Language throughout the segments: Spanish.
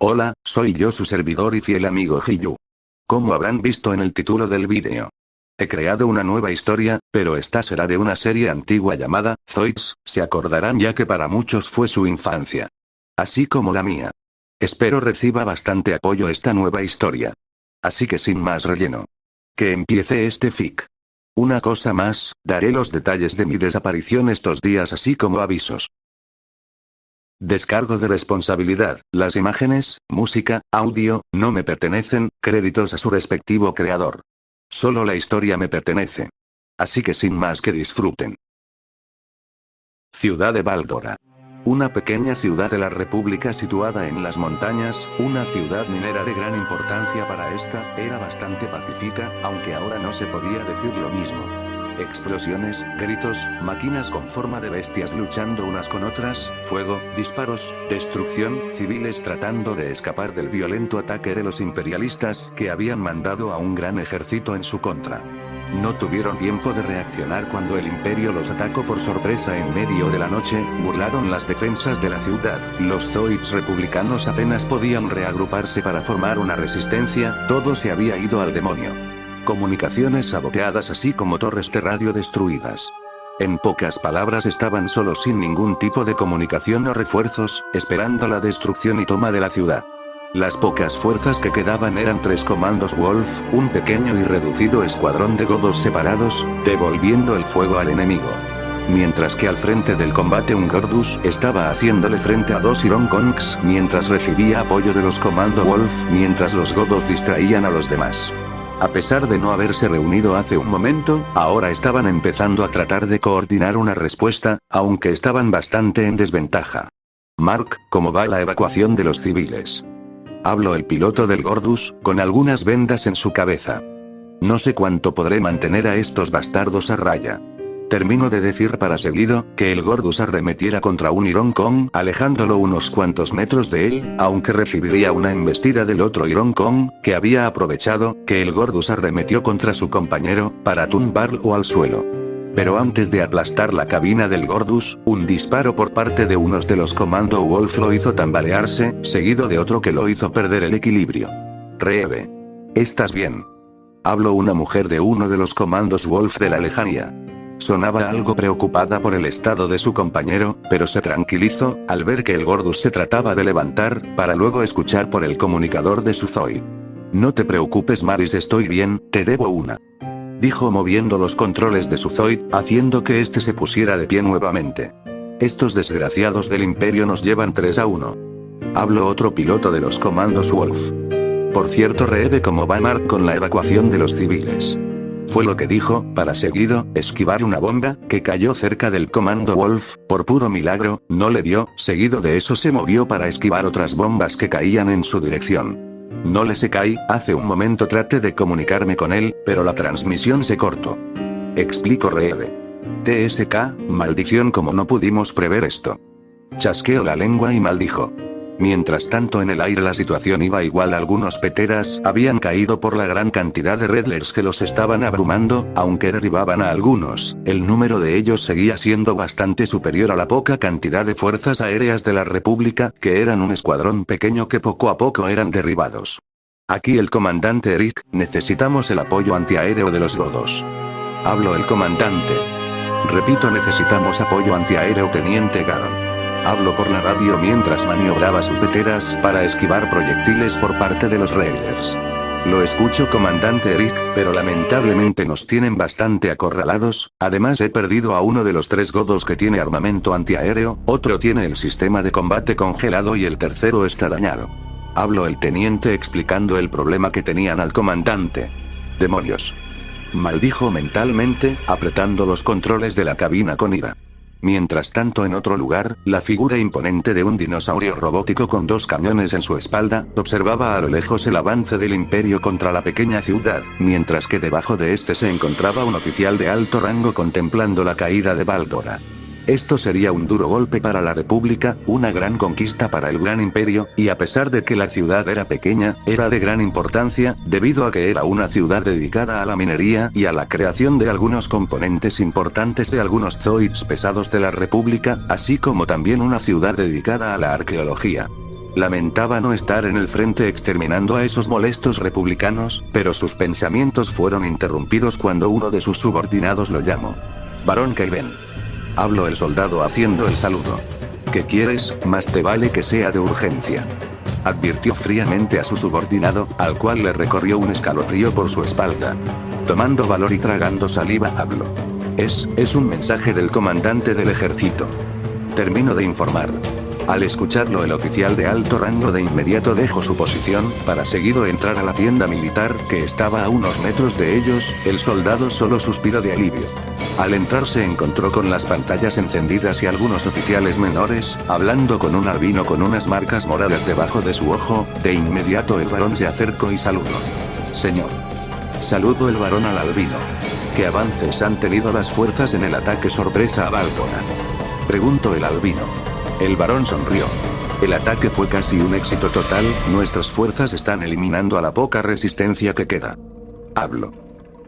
Hola, soy yo su servidor y fiel amigo Hiyu. Como habrán visto en el título del vídeo, he creado una nueva historia, pero esta será de una serie antigua llamada Zoids, se acordarán ya que para muchos fue su infancia. Así como la mía. Espero reciba bastante apoyo esta nueva historia. Así que sin más relleno. Que empiece este fic. Una cosa más, daré los detalles de mi desaparición estos días así como avisos. Descargo de responsabilidad, las imágenes, música, audio, no me pertenecen, créditos a su respectivo creador. Solo la historia me pertenece. Así que sin más que disfruten. Ciudad de Baldora. Una pequeña ciudad de la República situada en las montañas, una ciudad minera de gran importancia para esta, era bastante pacífica, aunque ahora no se podía decir lo mismo. Explosiones, gritos, máquinas con forma de bestias luchando unas con otras, fuego, disparos, destrucción, civiles tratando de escapar del violento ataque de los imperialistas que habían mandado a un gran ejército en su contra. No tuvieron tiempo de reaccionar cuando el imperio los atacó por sorpresa en medio de la noche, burlaron las defensas de la ciudad, los Zoids republicanos apenas podían reagruparse para formar una resistencia, todo se había ido al demonio. Comunicaciones saboteadas así como torres de radio destruidas. En pocas palabras estaban solos sin ningún tipo de comunicación o refuerzos, esperando la destrucción y toma de la ciudad. Las pocas fuerzas que quedaban eran 3 comandos Wolf, un pequeño y reducido escuadrón de godos separados, devolviendo el fuego al enemigo. Mientras que al frente del combate un Gordus estaba haciéndole frente a 2 Ironkongs mientras recibía apoyo de los comandos Wolf mientras los godos distraían a los demás. A pesar de no haberse reunido hace un momento, ahora estaban empezando a tratar de coordinar una respuesta, aunque estaban bastante en desventaja. Mark, ¿cómo va la evacuación de los civiles? Habló el piloto del Gordus, con algunas vendas en su cabeza. No sé cuánto podré mantener a estos bastardos a raya. Termino de decir para seguido, que el Gordus arremetiera contra un Ironkong, alejándolo unos cuantos metros de él, aunque recibiría una embestida del otro Ironkong, que había aprovechado, que el Gordus arremetió contra su compañero, para tumbarlo al suelo. Pero antes de aplastar la cabina del Gordus, un disparo por parte de unos de los comando Wolf lo hizo tambalearse, seguido de otro que lo hizo perder el equilibrio. Reeve. ¿Estás bien? Habló una mujer de uno de los comandos Wolf de la lejanía. Sonaba algo preocupada por el estado de su compañero, pero se tranquilizó, al ver que el Gordus se trataba de levantar, para luego escuchar por el comunicador de su Zoid. No te preocupes Maris, estoy bien, te debo una. Dijo moviendo los controles de su Zoid, haciendo que este se pusiera de pie nuevamente. Estos desgraciados del imperio nos llevan 3-1. Habló otro piloto de los comandos Wolf. Por cierto, Reeve, ¿cómo va Mark con la evacuación de los civiles? Fue lo que dijo, para seguido, esquivar una bomba, que cayó cerca del comando Wolf, por puro milagro, no le dio, seguido de eso se movió para esquivar otras bombas que caían en su dirección. No le se cae, hace un momento traté de comunicarme con él, pero la transmisión se cortó. Explico Reeve. TSK, maldición, como no pudimos prever esto. Chasqueó la lengua y maldijo. Mientras tanto en el aire la situación iba igual, algunos peteras habían caído por la gran cantidad de Redlers que los estaban abrumando, aunque derribaban a algunos, el número de ellos seguía siendo bastante superior a la poca cantidad de fuerzas aéreas de la República, que eran un escuadrón pequeño que poco a poco eran derribados. Aquí el comandante Eric, necesitamos el apoyo antiaéreo de los godos. Habló el comandante. Repito, necesitamos apoyo antiaéreo, teniente Garon. Habló por la radio mientras maniobraba sus peteras para esquivar proyectiles por parte de los Raiders. Lo escucho, comandante Eric, pero lamentablemente nos tienen bastante acorralados, además he perdido a uno de los 3 godos que tiene armamento antiaéreo, otro tiene el sistema de combate congelado y el tercero está dañado. Habló el teniente explicando el problema que tenían al comandante. Demonios. Maldijo mentalmente, apretando los controles de la cabina con ira. Mientras tanto en otro lugar, la figura imponente de un dinosaurio robótico con 2 cañones en su espalda, observaba a lo lejos el avance del imperio contra la pequeña ciudad, mientras que debajo de este se encontraba un oficial de alto rango contemplando la caída de Baldora. Esto sería un duro golpe para la República, una gran conquista para el gran imperio, y a pesar de que la ciudad era pequeña, era de gran importancia, debido a que era una ciudad dedicada a la minería y a la creación de algunos componentes importantes de algunos Zoids pesados de la República, así como también una ciudad dedicada a la arqueología. Lamentaba no estar en el frente exterminando a esos molestos republicanos, pero sus pensamientos fueron interrumpidos cuando uno de sus subordinados lo llamó. Barón Kaiben. Habló el soldado haciendo el saludo. ¿Qué quieres? Más te vale que sea de urgencia. Advirtió fríamente a su subordinado, al cual le recorrió un escalofrío por su espalda. Tomando valor y tragando saliva, habló. Es un mensaje del comandante del ejército. Termino de informar. Al escucharlo, el oficial de alto rango de inmediato dejó su posición, para seguido entrar a la tienda militar que estaba a unos metros de ellos. El soldado solo suspiró de alivio. Al entrar se encontró con las pantallas encendidas y algunos oficiales menores, hablando con un albino con unas marcas moradas debajo de su ojo. De inmediato el varón se acercó y saludó. Señor. Saludó el varón al albino. ¿Qué avances han tenido las fuerzas en el ataque sorpresa a Bálgora? Preguntó el albino. El varón sonrió. El ataque fue casi un éxito total, nuestras fuerzas están eliminando a la poca resistencia que queda. Hablo.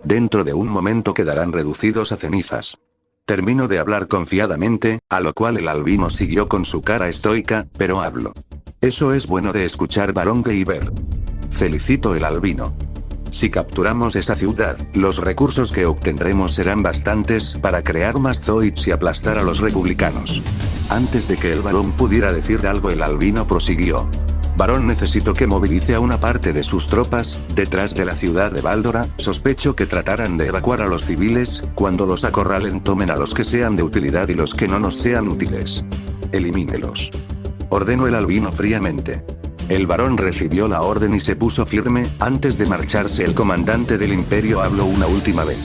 Dentro de un momento quedarán reducidos a cenizas. Terminó de hablar confiadamente, a lo cual el albino siguió con su cara estoica, pero habló. Eso es bueno de escuchar, varón Geiber. Felicito el albino. Si capturamos esa ciudad, los recursos que obtendremos serán bastantes para crear más Zoids y aplastar a los republicanos. Antes de que el varón pudiera decir algo, el albino prosiguió. Varón, necesito que movilice a una parte de sus tropas, detrás de la ciudad de Bálgora. Sospecho que tratarán de evacuar a los civiles. Cuando los acorralen, tomen a los que sean de utilidad y los que no nos sean útiles. Elimínelos. Ordenó el albino fríamente. El varón recibió la orden y se puso firme. Antes de marcharse, el comandante del imperio habló una última vez.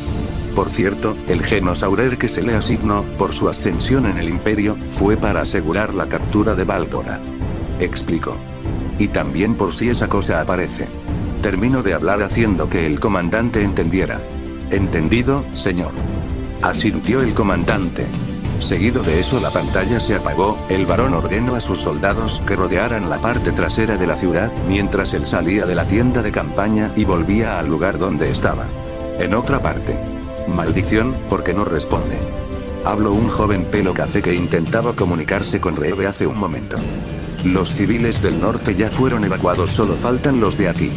Por cierto, el genosaurer que se le asignó, por su ascensión en el imperio, fue para asegurar la captura de Bálgora. Explicó. Y también por si esa cosa aparece. Terminó de hablar haciendo que el comandante entendiera. Entendido, señor. Asintió el comandante. Seguido de eso la pantalla se apagó. El varón ordenó a sus soldados que rodearan la parte trasera de la ciudad, mientras él salía de la tienda de campaña y volvía al lugar donde estaba. En otra parte. Maldición, ¿por qué no responde? Habló un joven pelo café que intentaba comunicarse con Rebe hace un momento. Los civiles del norte ya fueron evacuados, solo faltan los de aquí.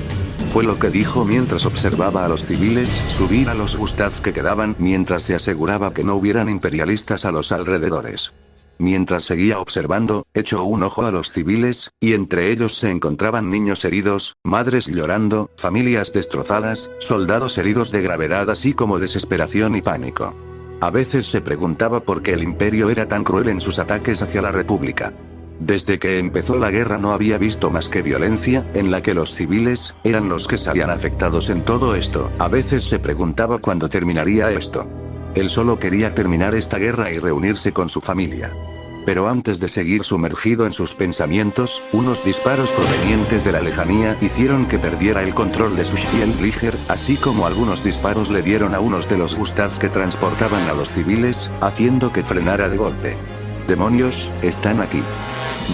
Fue lo que dijo mientras observaba a los civiles subir a los Gustav que quedaban, mientras se aseguraba que no hubieran imperialistas a los alrededores. Mientras seguía observando, echó un ojo a los civiles, y entre ellos se encontraban niños heridos, madres llorando, familias destrozadas, soldados heridos de gravedad, así como desesperación y pánico. A veces se preguntaba por qué el imperio era tan cruel en sus ataques hacia la república. Desde que empezó la guerra no había visto más que violencia, en la que los civiles eran los que salían afectados en todo esto. A veces se preguntaba cuándo terminaría esto. Él solo quería terminar esta guerra y reunirse con su familia. Pero antes de seguir sumergido en sus pensamientos, unos disparos provenientes de la lejanía hicieron que perdiera el control de su Stiefliger, así como algunos disparos le dieron a unos de los Gustav que transportaban a los civiles, haciendo que frenara de golpe. ¡Demonios, están aquí!,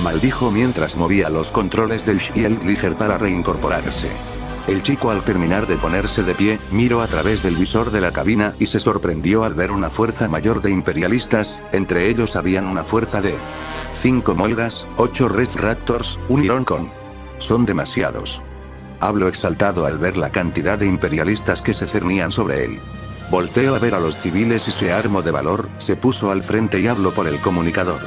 maldijo mientras movía los controles del Stiefliger para reincorporarse. El chico, al terminar de ponerse de pie, miró a través del visor de la cabina y se sorprendió al ver una fuerza mayor de imperialistas. Entre ellos habían una fuerza de 5 Molgas, 8 Red Raptors, un Ironcon. Son demasiados. Habló exaltado al ver la cantidad de imperialistas que se cernían sobre él. Volteó a ver a los civiles y se armó de valor, se puso al frente y habló por el comunicador.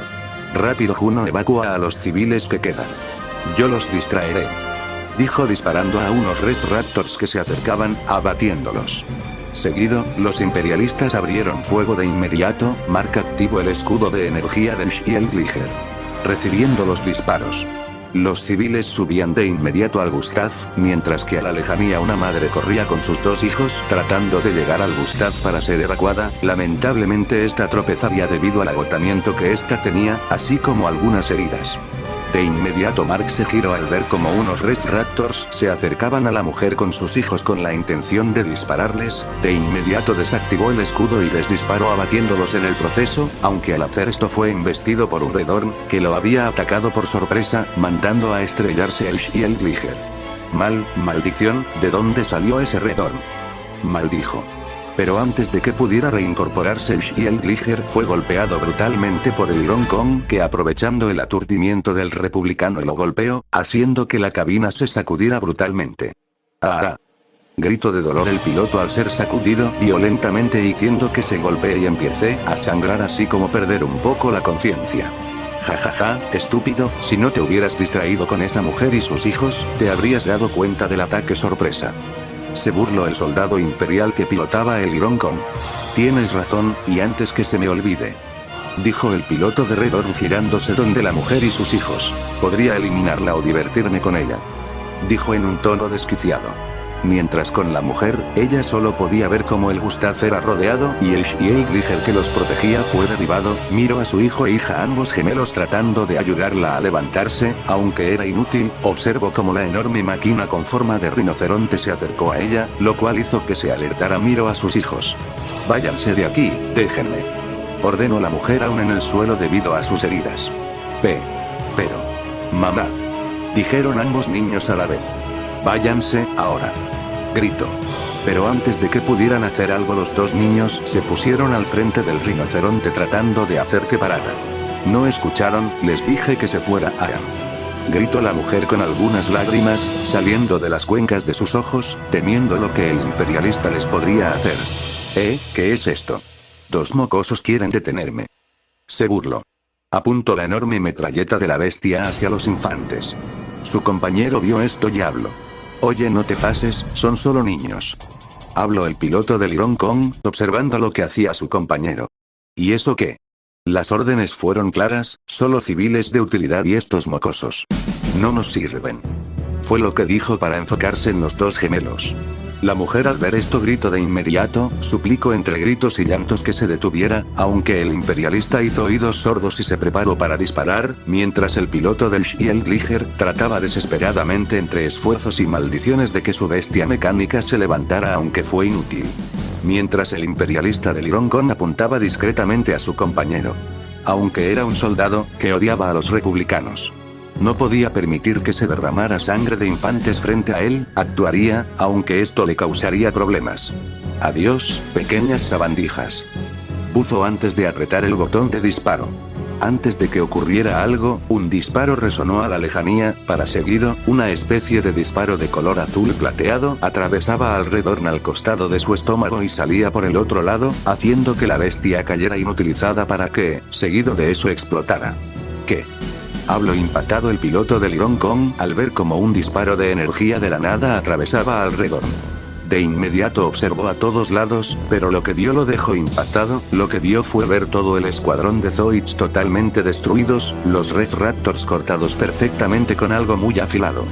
Rápido, Juno, evacúa a los civiles que quedan. Yo los distraeré, dijo disparando a unos Red Raptors que se acercaban, abatiéndolos. Seguido, los imperialistas abrieron fuego de inmediato. Marca activo el escudo de energía del Stiefliger. Recibiendo los disparos, los civiles subían de inmediato al Gustav, mientras que a la lejanía una madre corría con sus 2 hijos tratando de llegar al Gustav para ser evacuada. Lamentablemente esta tropezaría debido al agotamiento que ésta tenía, así como algunas heridas. De inmediato Mark se giró al ver como unos Red Raptors se acercaban a la mujer con sus hijos con la intención de dispararles. De inmediato desactivó el escudo y les disparó, abatiéndolos en el proceso, aunque al hacer esto fue embestido por un Redorn, que lo había atacado por sorpresa, mandando a estrellarse el Stiefliger. Maldición, ¿de dónde salió ese Redorn?, maldijo. Pero antes de que pudiera reincorporarse, el Shield Liger fue golpeado brutalmente por el Iron Kong, que aprovechando el aturdimiento del republicano lo golpeó, haciendo que la cabina se sacudiera brutalmente. ¡Ah! Gritó de dolor el piloto al ser sacudido violentamente, diciendo que se golpee y empiece a sangrar, así como perder un poco la conciencia. Jajaja, estúpido, si no te hubieras distraído con esa mujer y sus hijos, te habrías dado cuenta del ataque sorpresa. Se burló el soldado imperial que pilotaba el Iron Kong. Tienes razón, y antes que se me olvide, dijo el piloto de Red Orb girándose donde la mujer y sus hijos. Podría eliminarla o divertirme con ella, dijo en un tono desquiciado. Mientras con la mujer, ella solo podía ver cómo el Gustav era rodeado y el Shield Liger que los protegía fue derribado. Miró a su hijo e hija, ambos gemelos, tratando de ayudarla a levantarse, aunque era inútil. Observó cómo la enorme máquina con forma de rinoceronte se acercó a ella, lo cual hizo que se alertara. Miró a sus hijos. Váyanse de aquí, déjenme, ordenó la mujer aún en el suelo debido a sus heridas. Pero, mamá, dijeron ambos niños a la vez. Váyanse, ahora, gritó. Pero antes de que pudieran hacer algo, los dos niños se pusieron al frente del rinoceronte tratando de hacer que parara. ¿No escucharon? Les dije que se fuera, hagan, gritó la mujer con algunas lágrimas saliendo de las cuencas de sus ojos, temiendo lo que el imperialista les podría hacer. ¿Qué es esto? Dos mocosos quieren detenerme, se burló. Apuntó la enorme metralleta de la bestia hacia los infantes. Su compañero vio esto y habló. Oye, no te pases, son solo niños, habló el piloto del Iron Kong, observando lo que hacía su compañero. ¿Y eso qué? Las órdenes fueron claras, solo civiles de utilidad y estos mocosos no nos sirven, fue lo que dijo para enfocarse en los dos gemelos. La mujer al ver esto gritó de inmediato, suplicó entre gritos y llantos que se detuviera, aunque el imperialista hizo oídos sordos y se preparó para disparar, mientras el piloto del Shield Liger trataba desesperadamente entre esfuerzos y maldiciones de que su bestia mecánica se levantara, aunque fue inútil. Mientras el imperialista del Iron Kong apuntaba discretamente a su compañero. Aunque era un soldado que odiaba a los republicanos, no podía permitir que se derramara sangre de infantes frente a él, actuaría, aunque esto le causaría problemas. Adiós, pequeñas sabandijas, puso antes de apretar el botón de disparo. Antes de que ocurriera algo, un disparo resonó a la lejanía, para seguido, una especie de disparo de color azul plateado atravesaba alrededor al costado de su estómago y salía por el otro lado, haciendo que la bestia cayera inutilizada para que, seguido de eso, explotara. ¿Qué? Habló impactado el piloto del Iron Kong al ver como un disparo de energía de la nada atravesaba alrededor. De inmediato observó a todos lados, pero lo que vio lo dejó impactado. Lo que vio fue ver todo el escuadrón de Zoids totalmente destruidos, los Red Raptors cortados perfectamente con algo muy afilado.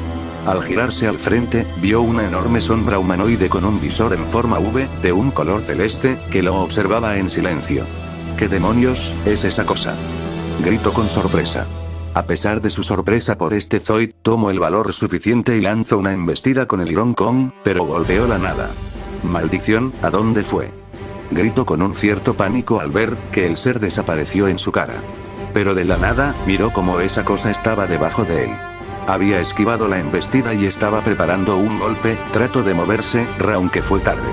Al girarse al frente, vio una enorme sombra humanoide con un visor en forma V, de un color celeste, que lo observaba en silencio. ¿Qué demonios es esa cosa?, gritó con sorpresa. A pesar de su sorpresa por este Zoid, tomó el valor suficiente y lanzó una embestida con el Iron Kong, pero golpeó la nada. ¡Maldición! ¿A dónde fue?, gritó con un cierto pánico al ver que el ser desapareció en su cara. Pero de la nada, miró como esa cosa estaba debajo de él. Había esquivado la embestida y estaba preparando un golpe. Trató de moverse, aunque fue tarde.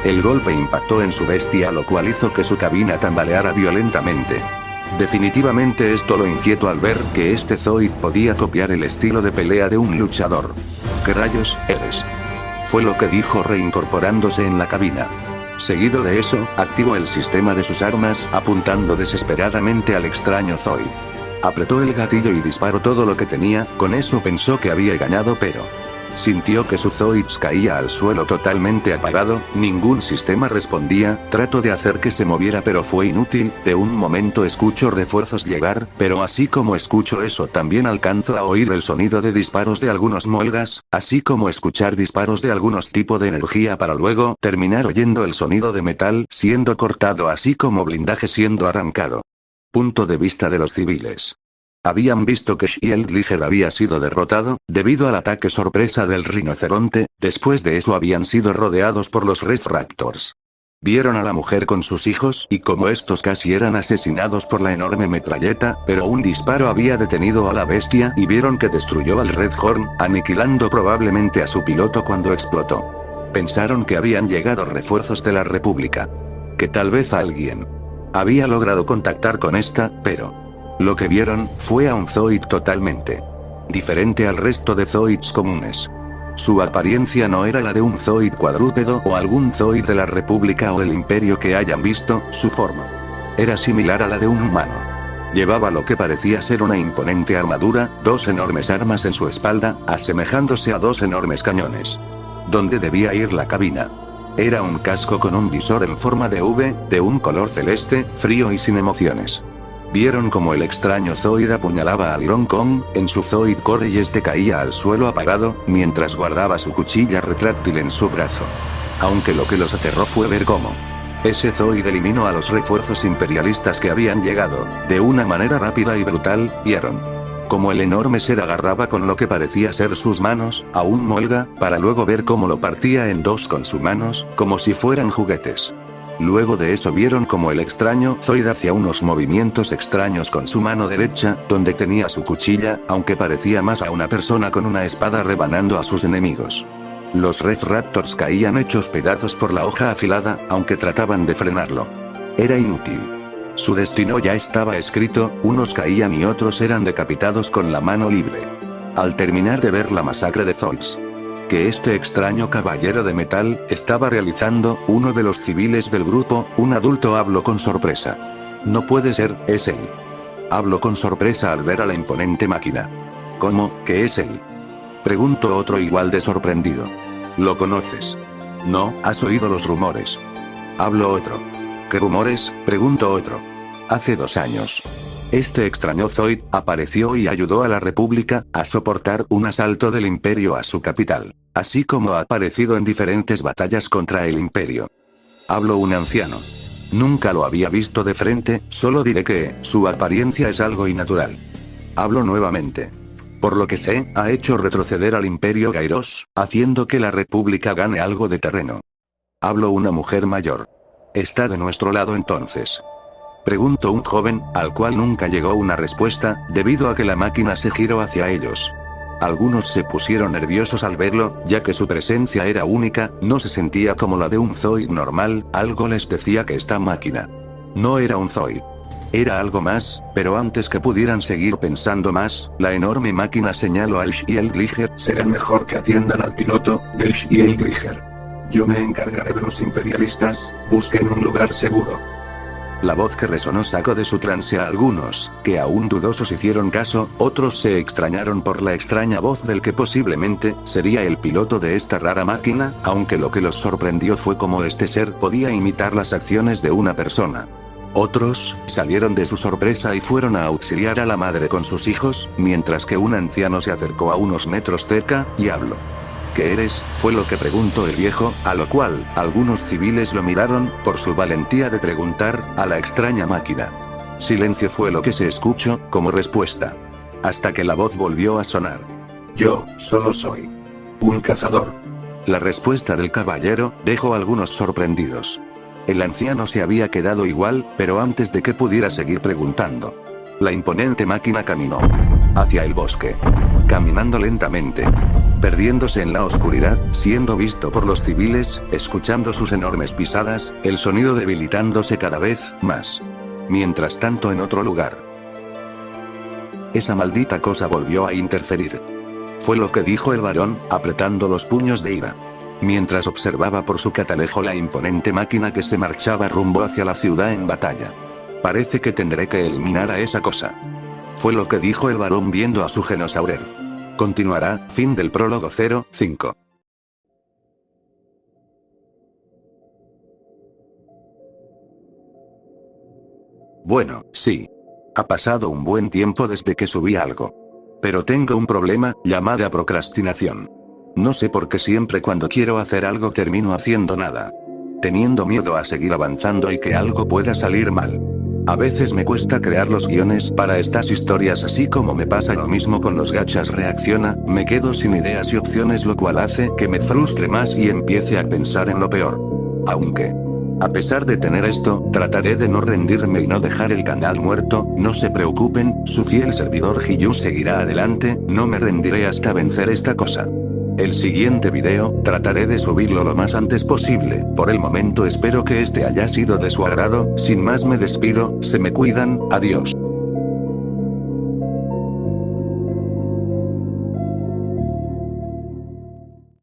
El golpe impactó en su bestia, lo cual hizo que su cabina tambaleara violentamente. Definitivamente esto lo inquietó al ver que este Zoid podía copiar el estilo de pelea de un luchador. ¿Qué rayos eres?, fue lo que dijo reincorporándose en la cabina. Seguido de eso, activó el sistema de sus armas, apuntando desesperadamente al extraño Zoid. Apretó el gatillo y disparó todo lo que tenía. Con eso pensó que había ganado, pero sintió que su Zoids caía al suelo totalmente apagado, ningún sistema respondía. Trató de hacer que se moviera pero fue inútil. De un momento escuchó refuerzos llegar, pero así como escuchó eso también alcanzó a oír el sonido de disparos de algunos molgas, así como escuchar disparos de algunos tipos de energía para luego terminar oyendo el sonido de metal siendo cortado así como blindaje siendo arrancado. Punto de vista de los civiles. Habían visto que Shield Liger había sido derrotado, debido al ataque sorpresa del rinoceronte. Después de eso habían sido rodeados por los Red Raptors. Vieron a la mujer con sus hijos y como estos casi eran asesinados por la enorme metralleta, pero un disparo había detenido a la bestia y vieron que destruyó al Red Horn, aniquilando probablemente a su piloto cuando explotó. Pensaron que habían llegado refuerzos de la República. Que tal vez alguien había logrado contactar con esta, pero lo que vieron fue a un Zoid totalmente diferente al resto de Zoids comunes. Su apariencia no era la de un Zoid cuadrúpedo o algún Zoid de la República o el Imperio que hayan visto, su forma era similar a la de un humano. Llevaba lo que parecía ser una imponente armadura, dos enormes armas en su espalda, asemejándose a dos enormes cañones. ¿Dónde debía ir la cabina? Era un casco con un visor en forma de V, de un color celeste, frío y sin emociones. Vieron como el extraño Zoid apuñalaba a Iron Kong, en su Zoid Core y este caía al suelo apagado, mientras guardaba su cuchilla retráctil en su brazo. Aunque lo que los aterró fue ver cómo ese Zoid eliminó a los refuerzos imperialistas que habían llegado, de una manera rápida y brutal, vieron como el enorme ser agarraba con lo que parecía ser sus manos, a un Molga, para luego ver cómo lo partía en dos con sus manos, como si fueran juguetes. Luego de eso vieron como el extraño Zoid hacía unos movimientos extraños con su mano derecha, donde tenía su cuchilla, aunque parecía más a una persona con una espada rebanando a sus enemigos. Los Red Raptors caían hechos pedazos por la hoja afilada, aunque trataban de frenarlo. Era inútil. Su destino ya estaba escrito, unos caían y otros eran decapitados con la mano libre. Al terminar de ver la masacre de Zoids que este extraño caballero de metal estaba realizando, uno de los civiles del grupo, un adulto, habló con sorpresa. No puede ser, es él. Habló con sorpresa al ver a la imponente máquina. ¿Cómo, que es él? Preguntó otro igual de sorprendido. ¿Lo conoces? No, has oído los rumores. Habló otro. ¿Qué rumores? Preguntó otro. Hace 2 años. Este extraño Zoid apareció y ayudó a la República a soportar un asalto del Imperio a su capital, así como ha aparecido en diferentes batallas contra el Imperio. Habló un anciano. Nunca lo había visto de frente, solo diré que su apariencia es algo innatural. Habló nuevamente. Por lo que sé, ha hecho retroceder al Imperio Gairos, haciendo que la República gane algo de terreno. Habló una mujer mayor. ¿Está de nuestro lado entonces? Preguntó un joven, al cual nunca llegó una respuesta, debido a que la máquina se giró hacia ellos. Algunos se pusieron nerviosos al verlo, ya que su presencia era única, no se sentía como la de un Zoid normal, algo les decía que esta máquina no era un Zoid. Era algo más, pero antes que pudieran seguir pensando más, la enorme máquina señaló al Shield-Glieger. Será mejor que atiendan al piloto del Shield-Glieger. Yo me encargaré de los imperialistas, busquen un lugar seguro. La voz que resonó sacó de su trance a algunos, que aún dudosos hicieron caso, otros se extrañaron por la extraña voz del que posiblemente sería el piloto de esta rara máquina, aunque lo que los sorprendió fue cómo este ser podía imitar las acciones de una persona. Otros salieron de su sorpresa y fueron a auxiliar a la madre con sus hijos, mientras que un anciano se acercó a unos metros cerca, y habló. ¿Qué eres? Fue lo que preguntó el viejo, a lo cual, algunos civiles lo miraron, por su valentía de preguntar, a la extraña máquina. Silencio fue lo que se escuchó, como respuesta. Hasta que la voz volvió a sonar. Yo, solo soy un cazador. La respuesta del caballero, dejó a algunos sorprendidos. El anciano se había quedado igual, pero antes de que pudiera seguir preguntando. La imponente máquina caminó hacia el bosque. Caminando lentamente. Perdiéndose en la oscuridad, siendo visto por los civiles, escuchando sus enormes pisadas, el sonido debilitándose cada vez más. Mientras tanto en otro lugar. Esa maldita cosa volvió a interferir. Fue lo que dijo el varón, apretando los puños de ira. Mientras observaba por su catalejo la imponente máquina que se marchaba rumbo hacia la ciudad en batalla. Parece que tendré que eliminar a esa cosa. Fue lo que dijo el varón viendo a su genosaurer. Continuará, fin del prólogo 05. Bueno, sí. Ha pasado un buen tiempo desde que subí algo. Pero tengo un problema, llamada procrastinación. No sé por qué siempre cuando quiero hacer algo termino haciendo nada. Teniendo miedo a seguir avanzando y que algo pueda salir mal. A veces me cuesta crear los guiones para estas historias, así como me pasa lo mismo con los gachas reacciona, me quedo sin ideas y opciones, lo cual hace que me frustre más y empiece a pensar en lo peor. Aunque, a pesar de tener esto, trataré de no rendirme y no dejar el canal muerto, no se preocupen, su fiel servidor Hiyu seguirá adelante, no me rendiré hasta vencer esta cosa. El siguiente video, trataré de subirlo lo más antes posible. Por el momento espero que este haya sido de su agrado, sin más me despido, se me cuidan, adiós.